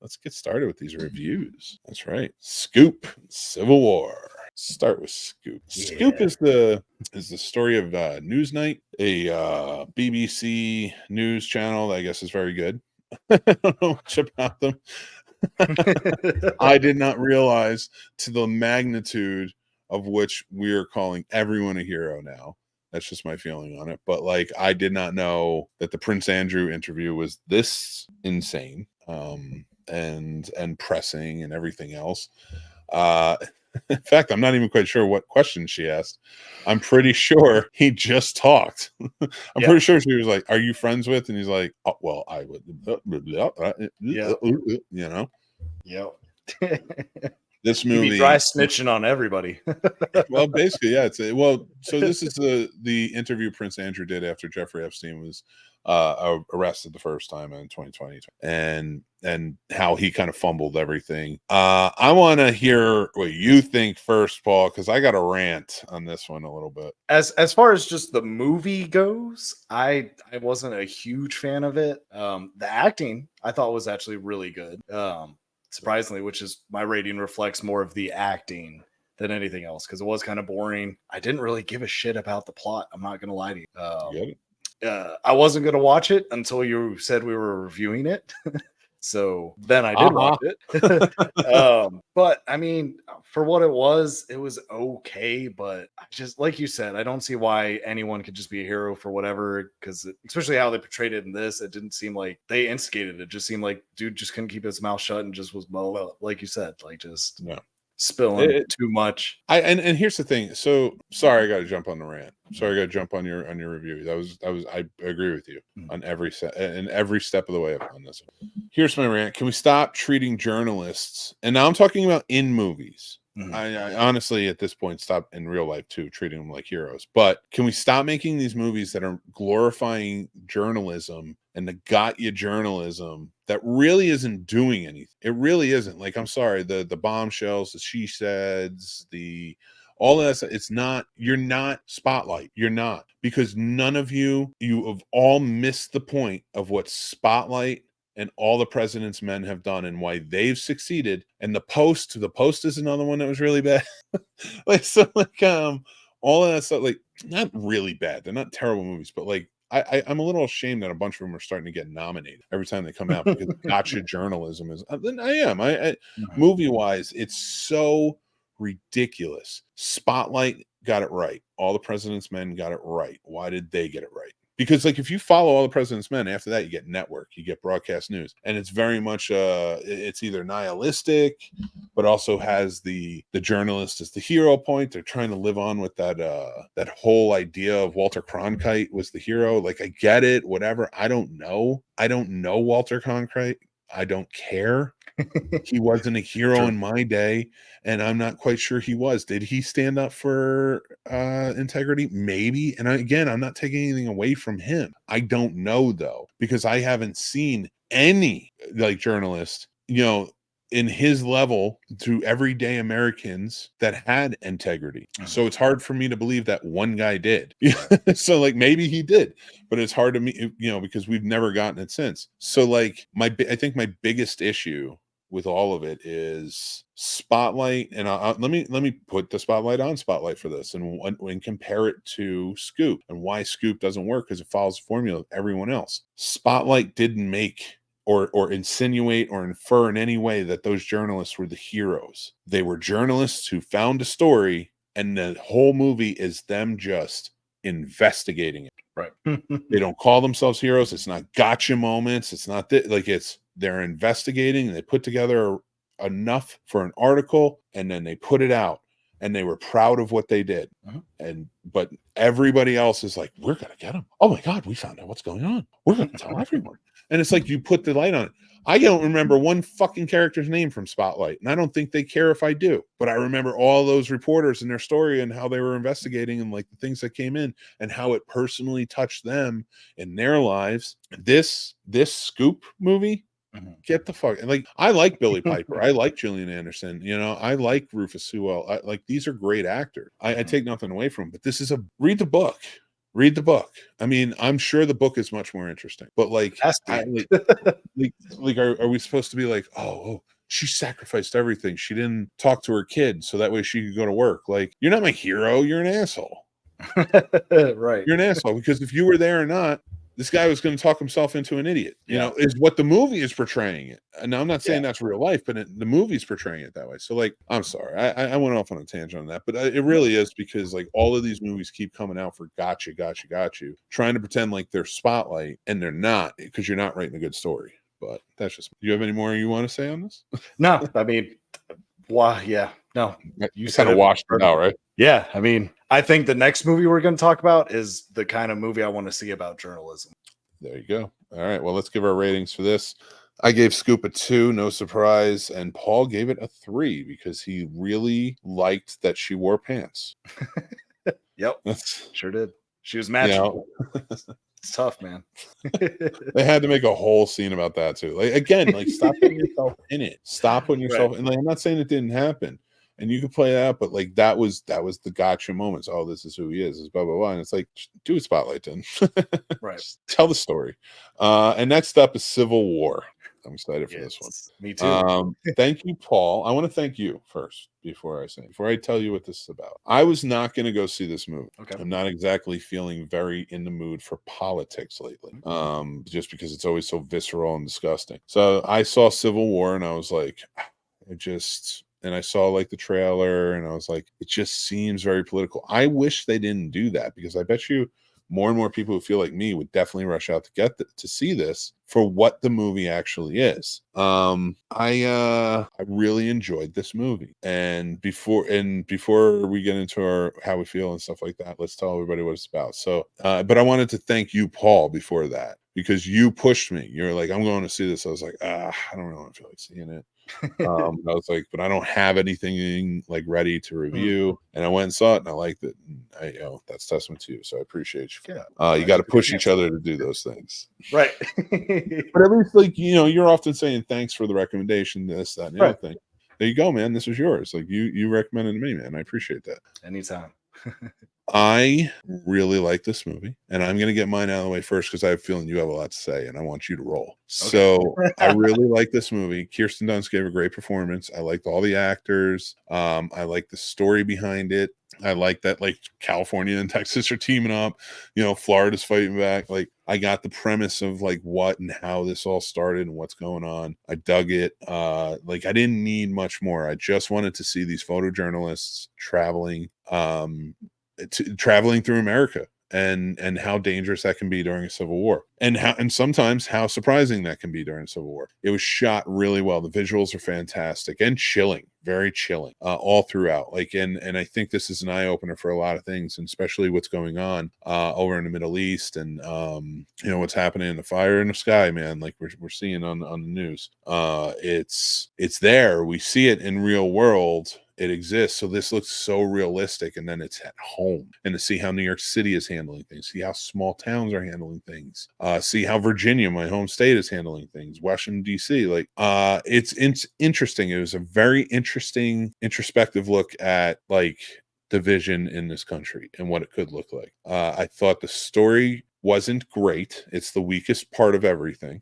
let's get started with these reviews. That's right. Scoop, Civil War. Start with Scoop. Yeah. Scoop is the story of Newsnight, a BBC news channel that I guess is very good. I don't know much about them. I did not realize to the magnitude of which we are calling everyone a hero now. That's just my feeling on it. But like, I did not know that the Prince Andrew interview was this insane, and pressing and everything else. In fact, I'm not even quite sure what question she asked. I'm pretty sure he just talked. I'm pretty sure she was like, "Are you friends with?" And he's like, "Oh, well, I would." You know. Yep. This movie, be dry snitching on everybody. Well, basically, yeah. So this is the interview Prince Andrew did after Jeffrey Epstein was arrested the first time in 2020, and how he kind of fumbled everything. I want to hear what you think first, Paul, because I got a rant on this one a little bit. As far as just the movie goes, I wasn't a huge fan of it. The acting I thought was actually really good. Surprisingly, which is my rating reflects more of the acting than anything else, because it was kind of boring. I didn't really give a shit about the plot. I'm not gonna lie to you. I wasn't gonna watch it until you said we were reviewing it. So then I did watch it. But I mean, for what it was okay. But I just, like you said, I don't see why anyone could just be a hero for whatever, because especially how they portrayed it in this, it didn't seem like they instigated it. It just seemed like dude just couldn't keep his mouth shut and just was, like you said, like just spilling too much. And here's the thing. So sorry, I got to jump on the rant. Sorry, I got to jump on your review. That was I agree with you on every step of the way on this. Here's my rant. Can we stop treating journalists? And now I'm talking about in movies. I honestly, at this point, stop in real life too, treating them like heroes. But can we stop making these movies that are glorifying journalism and the got you journalism that really isn't doing anything? It really isn't. Like, I'm sorry, the bombshells, the she saids, all of that. It's not. You're not Spotlight. You're not, because none of you have all missed the point of what Spotlight and all the President's Men have done and why they've succeeded. And the Post is another one that was really bad. All of that stuff, like, not really bad. They're not terrible movies, but like, I'm a little ashamed that a bunch of them are starting to get nominated every time they come out, because gotcha journalism is. Movie wise, it's so ridiculous. Spotlight got it right. All the President's Men got it right. Why did they get it right? Because like, if you follow All the President's Men, after that you get network, you get broadcast news, and it's very much it's either nihilistic, but also has the journalist as the hero point. They're trying to live on with that whole idea of Walter Cronkite was the hero. Like, I get it, whatever. I don't know Walter Cronkite. I don't care. He wasn't a hero in my day, and I'm not quite sure he was. Did he stand up for integrity? Maybe. And I'm not taking anything away from him. I don't know, though, because I haven't seen any like journalist, in his level to everyday Americans that had integrity. So it's hard for me to believe that one guy did. So like, maybe he did, but it's hard to me, because we've never gotten it since. So like, I think my biggest issue with all of it is Spotlight, and let me put the spotlight on Spotlight for this, and compare it to Scoop, and why Scoop doesn't work, because it follows the formula of everyone else. Spotlight didn't make or insinuate or infer in any way that those journalists were the heroes. They were journalists who found a story, and the whole movie is them just investigating it. Right. They don't call themselves heroes. It's not gotcha moments. It's not they're investigating, and they put together enough for an article, and then they put it out, and they were proud of what they did. But everybody else is like, we're going to get them. Oh my God, we found out what's going on. We're going to tell everyone. And it's like, you put the light on it. I don't remember one fucking character's name from Spotlight, and I don't think they care if I do. But I remember all those reporters and their story and how they were investigating, and like the things that came in and how it personally touched them in their lives. This Scoop movie, get the fuck. Like, I like Billy Piper. I like Gillian Anderson. I like Rufus Sewell. These are great actors. I take nothing away from them, but this is read the book. Read the book. I mean, I'm sure the book is much more interesting, but like, Has to I be. like, are we supposed to be like, oh, she sacrificed everything. She didn't talk to her kid so that way she could go to work. Like, you're not my hero. You're an asshole. Right. You're an asshole because if you were there or not, this guy was going to talk himself into an idiot. You Yeah. know, is what the movie is portraying it. And now I'm not saying Yeah. that's real life, but the movie's portraying it that way. So, like, I'm sorry, I went off on a tangent on that, but it really is because like all of these movies keep coming out for got you, trying to pretend like they're Spotlight, and they're not because you're not writing a good story. But that's just. Do you have any more you want to say on this? No, I mean, why? Yeah, no, you said Kind of it washed it perfectly. out, right? Yeah, I mean, I think the next movie we're going to talk about is the kind of movie I want to see about journalism. There you go. All right. Well, let's give our ratings for this. I gave Scoop a 2, no surprise, and Paul gave it a 3 because he really liked that she wore pants. Yep, That's, sure did. She was you matching. know, It's tough, man. they had to make a whole scene about that too. Like again, like stop putting yourself in it. Stop putting yourself in. Like, I'm not saying it didn't happen, and you could play that, but like that was the gotcha moments. Oh, this is who he is. It's blah blah blah. And it's like, do a spotlight then. Right. Just tell the story. And next up is Civil War. I'm excited for this one. Me too. Thank you, Paul. I want to thank you first before I tell you what this is about. I was not going to go see this movie. Okay. I'm not exactly feeling very in the mood for politics lately. Just because it's always so visceral and disgusting. So I saw Civil War and I was like, and I saw like the trailer and I was like, it just seems very political. I wish they didn't do that because I bet you more and more people who feel like me would definitely rush out to see this for what the movie actually is. I really enjoyed this movie, and before we get into how we feel and stuff like that, let's tell everybody what it's about. So, but I wanted to thank you, Paul, before that because you pushed me. You're like, I'm going to see this. I was like, I don't really feel like seeing it. I was like, but I don't have anything like ready to review. And I went and saw it and I liked it. And that's testament to you. So I appreciate you for that. You got to push each other to do those things. Right. But at least like, you're often saying thanks for the recommendation, this, that, and the other thing. There you go, man. This was yours. Like you recommended to me, man. I appreciate that. Anytime. I really like this movie, and I'm going to get mine out of the way first because I have a feeling you have a lot to say, and I want you to roll. Okay. So I really like this movie. Kirsten Dunst gave a great performance. I liked all the actors. I like the story behind it. I like that like California and Texas are teaming up. Florida's fighting back. Like I got the premise of like what and how this all started and what's going on. I dug it. Like I didn't need much more. I just wanted to see these photojournalists traveling through America and how dangerous that can be during a civil war and sometimes how surprising that can be during a civil war. It was shot really well. The visuals are fantastic and chilling, very chilling, all throughout. Like, and I think this is an eye opener for a lot of things, and especially what's going on over in the Middle East and what's happening in the fire in the sky, man. Like we're seeing on the news. It's there. We see it in real world. It exists. So this looks so realistic, and then it's at home, and to see how New York City is handling things, see how small towns are handling things, see how Virginia, my home state, is handling things, Washington DC. Like it's interesting. It was a very interesting introspective look at like division in this country and what it could look like. I thought the story wasn't great. It's the weakest part of everything.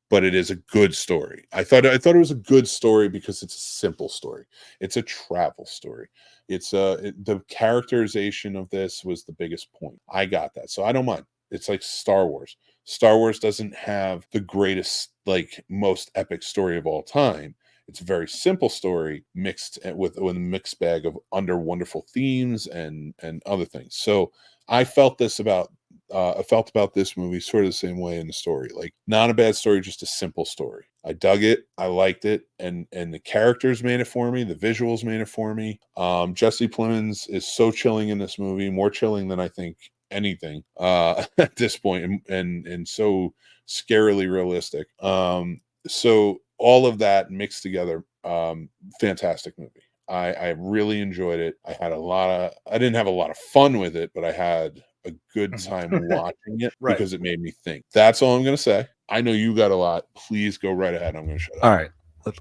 But it is a good story. I thought it was a good story because it's a simple story. It's a travel story. It's the characterization of this was the biggest point. I got that. So I don't mind. It's like Star Wars. Star Wars doesn't have the greatest, like most epic story of all time. It's a very simple story mixed with a mixed bag of wonderful themes and other things. So I felt about this movie sort of the same way in the story. Like not a bad story, just a simple story. I dug it. I liked it. And the characters made it for me. The visuals made it for me. Jesse Plemons is so chilling in this movie, more chilling than I think anything at this point, and so scarily realistic. So all of that mixed together, fantastic movie. I really enjoyed it. I didn't have a lot of fun with it, but I had a good time watching it because it made me think. That's all I'm going to say. I know you got a lot. Please go right ahead. I'm going to shut up. All right.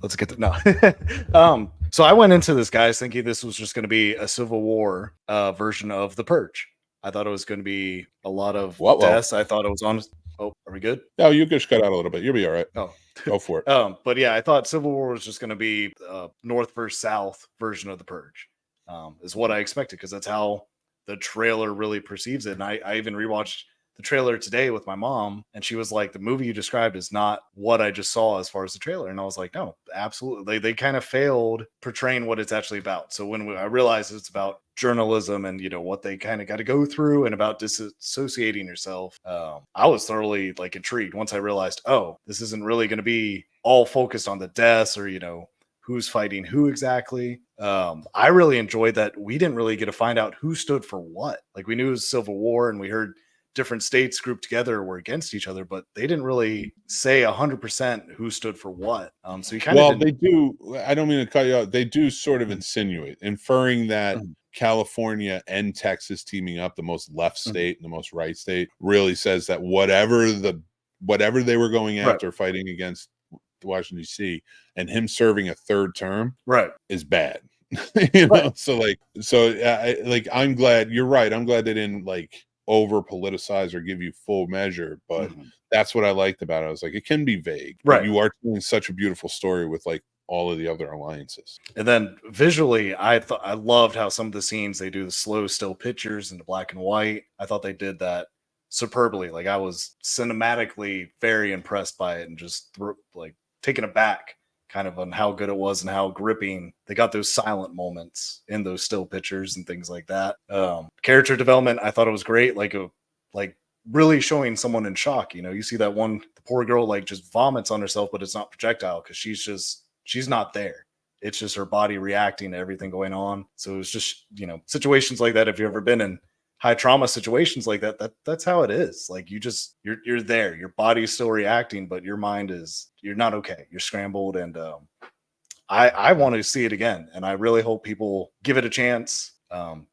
Let's get to no. So I went into this, guys, thinking this was just going to be a Civil War version of The Purge. I thought it was going to be a lot of What? Well, deaths. I thought it was on. Oh, are we good? no, you just cut out a little bit. You'll be all right. Oh, Go for it. but yeah, I thought Civil War was just going to be North versus South version of the Purge, is what I expected because that's how the trailer really perceives it. And I even rewatched the trailer today with my mom, and she was like, "The movie you described is not what I just saw as far as the trailer." And I was like, "No, absolutely. They kind of failed portraying what it's actually about." So when I realized it's about journalism and what they kind of got to go through and about disassociating yourself, I was thoroughly like intrigued once I realized, oh, this isn't really going to be all focused on the deaths or who's fighting who exactly. I really enjoyed that we didn't really get to find out who stood for what. Like we knew it was Civil War and we heard different states grouped together were against each other, but they didn't really say 100% who stood for what. So you kind of they do. I don't mean to cut you out. They do sort of insinuate, inferring that California and Texas teaming up, the most left state and the most right state, really says that whatever they were going after, fighting against Washington D.C. and him serving a third term, is bad. I'm glad you're right. I'm glad they didn't over politicize or give you full measure, but that's what I liked about it. I was like, it can be vague, but you are telling such a beautiful story with all of the other alliances. And then visually, I loved how some of the scenes they do the slow still pictures in the black and white. I thought they did that superbly. Like I was cinematically very impressed by it and just taken aback kind of on how good it was and how gripping they got those silent moments in those still pictures and things like that. Character development, I thought it was great. Like really showing someone in shock. You see that the poor girl just vomits on herself, but it's not projectile because she's not there. It's just her body reacting to everything going on. So it's just, situations like that. If you've ever been in high trauma situations like that's how it is. Like you're there, your body's still reacting, but your mind you're not okay. You're scrambled. And I want to see it again. And I really hope people give it a chance.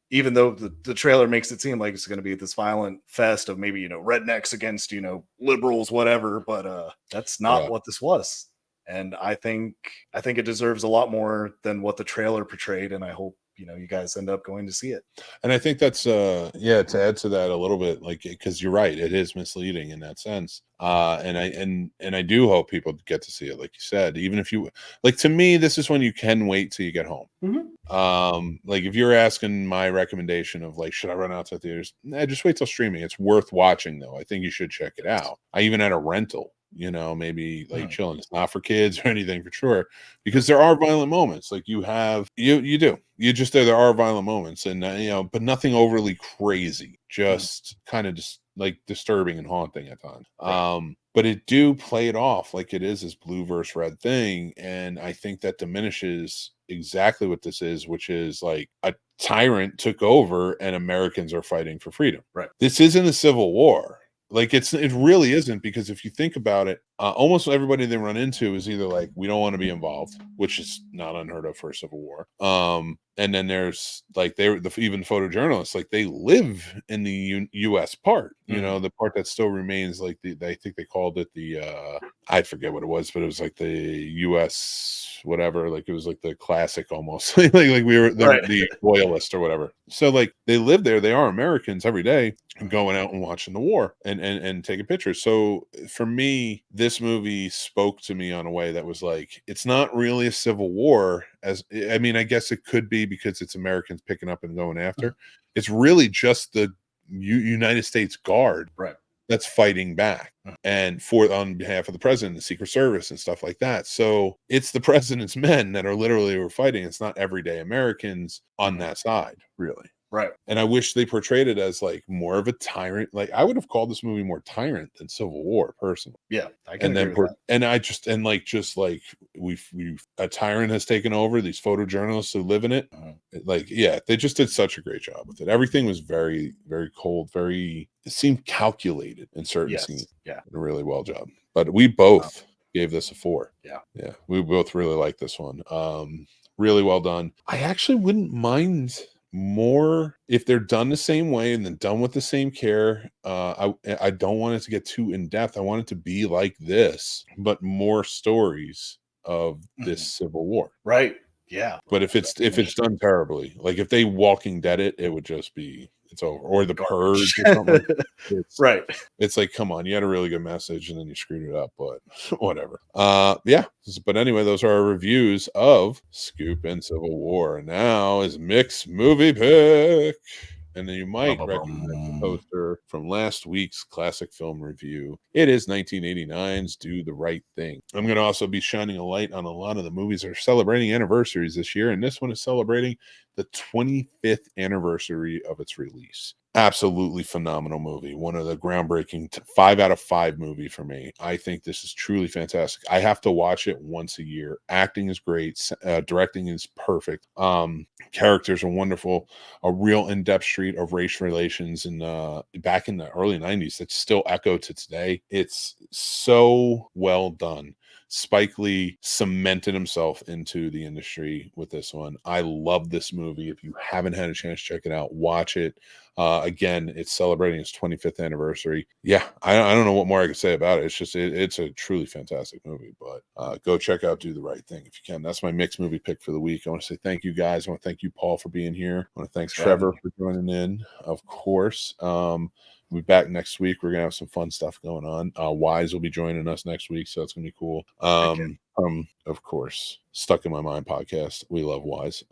Even though the trailer makes it seem like it's going to be this violent fest of maybe, rednecks against, liberals, whatever, but that's not what this was. And I think it deserves a lot more than what the trailer portrayed. And I hope, you guys end up going to see it. And I think that's to add to that a little bit, because you're right, it is misleading in that sense. And I do hope people get to see it, like you said, even if you to me, this is when you can wait till you get home. If you're asking my recommendation of should I run out to theaters? Just wait till streaming. It's worth watching though. I think you should check it out. I even had a rental, maybe chilling. It's not for kids or anything for sure, because there are violent moments. You there are violent moments, and but nothing overly crazy, just kind of just disturbing and haunting at times. But it do play it off like it is this blue versus red thing, and I think that diminishes exactly what this is, which is a tyrant took over and Americans are fighting for freedom. This isn't a civil war. It really isn't, because if you think about it, almost everybody they run into is either we don't want to be involved, which is not unheard of for a civil war. And then there's even photojournalists, they live in the U.S. part, the part that still remains I think they called it I forget what it was, but it was the U.S. whatever, it was the classic almost, we were the loyalist or whatever. So they live there, they are Americans every day, going out and watching the war and taking pictures. So for me, this movie spoke to me on a way that was it's not really a civil war, I guess it could be because it's Americans picking up and going after. It's really just the United States Guard that's fighting back and on behalf of the president, the Secret Service and stuff like that. So it's the president's men that are literally were fighting. It's not everyday Americans on that side, really. And I wish they portrayed it as more of a tyrant. I would have called this movie more tyrant than Civil War, personally. Yeah, I can agree with that. And I just we've a tyrant has taken over, these photojournalists who live in it. They just did such a great job with it. Everything was very, very cold, it seemed calculated in certain scenes. Yeah, a really well job. But we both gave this a 4. Yeah, we both really like this one. Really well done. I actually wouldn't mind more if they're done the same way and then done with the same care. I don't want it to get too in depth. I want it to be like this, but more stories of this Civil War. Yeah. But if it's done terribly, if they Walking Dead it would just be it's over. Or The Purge or something. Right. It's like, come on, you had a really good message and then you screwed it up, but whatever. Yeah. But anyway, those are our reviews of Scoop and Civil War. And now is Mick's movie pick. And then you might recognize the poster from last week's classic film review. It is 1989's Do the Right Thing. I'm going to also be shining a light on a lot of the movies that are celebrating anniversaries this year. And this one is celebrating the 25th anniversary of its release. Absolutely phenomenal movie. One of the groundbreaking 5 out of 5 movie for me. I think this is truly fantastic. I have to watch it once a year. Acting is great. Directing is perfect. Characters are wonderful. A real in-depth street of race relations back in the early 90s that still echo to today. It's so well done. Spike Lee cemented himself into the industry with this one. I love this movie. If you haven't had a chance to check it out, watch it. Again, it's celebrating its 25th anniversary. Yeah, I don't know what more I could say about it. It's just it's a truly fantastic movie. But go check out Do the Right Thing if you can. That's my mixed movie pick for the week. I want to say thank you guys. I want to thank you, Paul, for being here. I want to thank Trevor for joining in, of course. We'll be back next week. We're gonna have some fun stuff going on. Wise will be joining us next week, so it's gonna be cool. Of course, Stuck in My Mind podcast. We love Wise.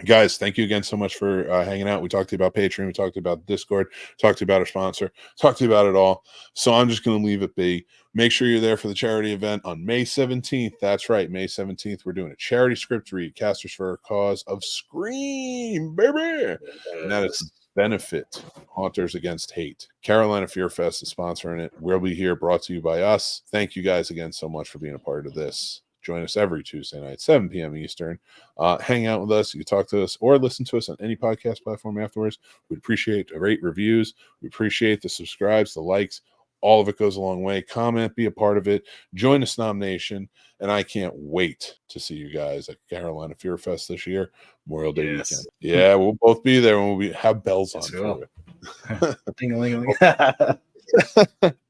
Guys, thank you again so much for hanging out. We talked to you about Patreon. We talked about Discord. Talked to you about our sponsor. Talked to you about it all. So I'm just gonna leave it be. Make sure you're there for the charity event on May 17th. That's right, May 17th. We're doing a charity script read, Casters for a Cause of Scream, baby. And that is benefit Haunters Against Hate. Carolina Fear Fest is sponsoring it. We'll be here, brought to you by us. Thank you guys again so much for being a part of this. Join us every Tuesday night, 7 p.m. Eastern. Hang out with us. You can talk to us or listen to us on any podcast platform afterwards. We'd appreciate the rate reviews. We appreciate the subscribes, the likes. All of it goes a long way. Comment, be a part of it. Join the Snob Nation. And I can't wait to see you guys at Carolina Fear Fest this year, Memorial Day weekend. Yeah, we'll both be there and we'll have bells on for it. Ding-a-ling-a-ling.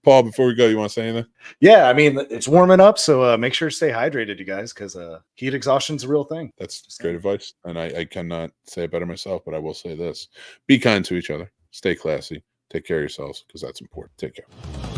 Paul, before we go, you want to say anything? Yeah, I mean, it's warming up, so make sure to stay hydrated, you guys, because heat exhaustion is a real thing. That's great advice. And I cannot say it better myself, but I will say this. Be kind to each other. Stay classy. Take care of yourselves because that's important. Take care.